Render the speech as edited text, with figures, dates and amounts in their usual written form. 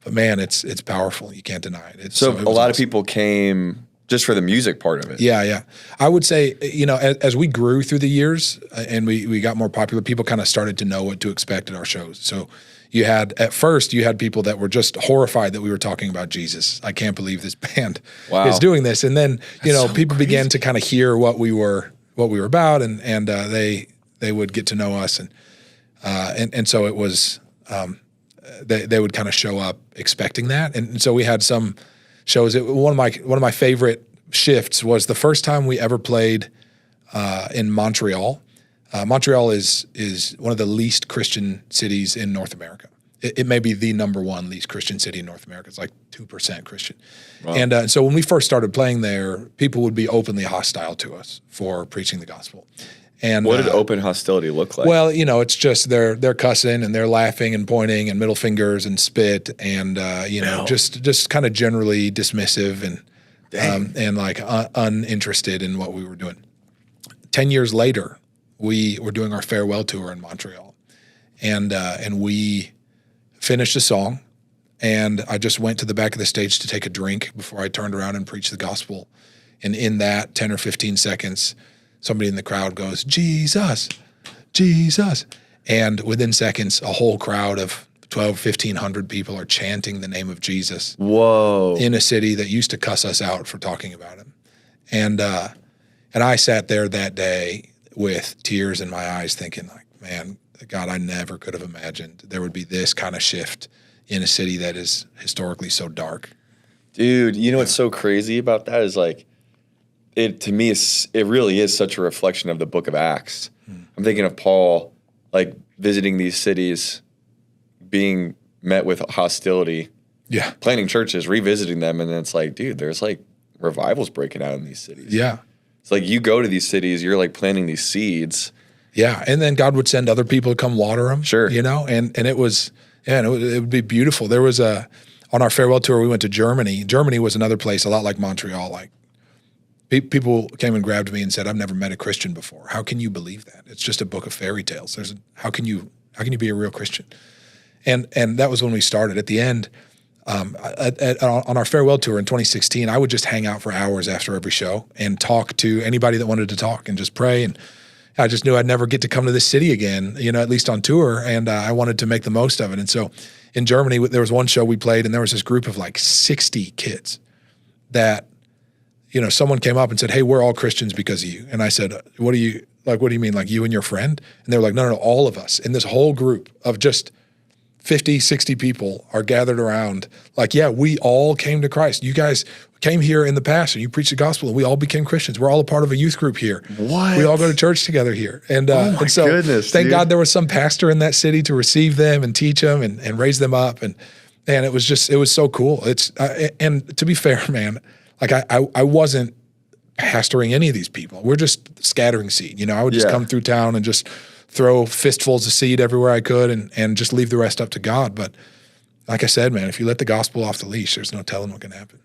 But man, it's powerful. You can't deny it. So a lot of people came just for the music part of it. Yeah. I would say, as we grew through the years and we got more popular, people kind of started to know what to expect at our shows. So at first you had people that were just horrified that we were talking about Jesus. I can't believe this band is doing this. And then, people began to kind of hear what we were about, and they would get to know us. And so it was, they would kind of show up expecting that. And so we had some shows. One of my favorite shifts was the first time we ever played in Montreal. Montreal is one of the least Christian cities in North America. It may be the number one least Christian city in North America. It's like 2% Christian. Wow. And so when we first started playing there, people would be openly hostile to us for preaching the gospel. And what did open hostility look like? Well, it's just they're cussing and they're laughing and pointing and middle fingers and spit and just kind of generally dismissive and like uninterested in what we were doing. 10 years later, we were doing our farewell tour in Montreal, and we finished a song, and I just went to the back of the stage to take a drink before I turned around and preached the gospel. And in that 10 or 15 seconds, somebody in the crowd goes, "Jesus, Jesus." And within seconds, a whole crowd of 1,500 people are chanting the name of Jesus. Whoa. In a city that used to cuss us out for talking about him. And I sat there that day with tears in my eyes thinking like, man, God, I never could have imagined there would be this kind of shift in a city that is historically so dark. Dude, what's so crazy about that is like, it to me it really is such a reflection of the book of Acts. I'm thinking of Paul like visiting these cities, being met with hostility, planting churches, revisiting them, and then it's like, dude, there's like revivals breaking out in these cities. Yeah. It's like you go to these cities, you're like planting these seeds. Yeah, and then God would send other people to come water them. Sure. And it was, it would be beautiful. There was on our farewell tour, we went to Germany. Germany was another place a lot like Montreal. Like people came and grabbed me and said, "I've never met a Christian before. How can you believe that? It's just a book of fairy tales. How can you be a real Christian?" And that was when we started. At the end, on our farewell tour in 2016, I would just hang out for hours after every show and talk to anybody that wanted to talk and just pray. And I just knew I'd never get to come to this city again, at least on tour. And I wanted to make the most of it. And so in Germany, there was one show we played, and there was this group of like 60 kids that, someone came up and said, "Hey, we're all Christians because of you." And I said, what do you mean? Like you and your friend? And they were like, no, all of us in this whole group of just 50, 60 people are gathered around. Like, yeah, we all came to Christ. You guys came here in the past and you preached the gospel and we all became Christians. We're all a part of a youth group here. What? We all go to church together here. And, and so goodness, thank God there was some pastor in that city to receive them and teach them and raise them up. And it was so cool. And to be fair, man, like I wasn't pastoring any of these people. We're just scattering seed. I would just come through town and just throw fistfuls of seed everywhere I could and just leave the rest up to God. But like I said, man, if you let the gospel off the leash, there's no telling what can happen.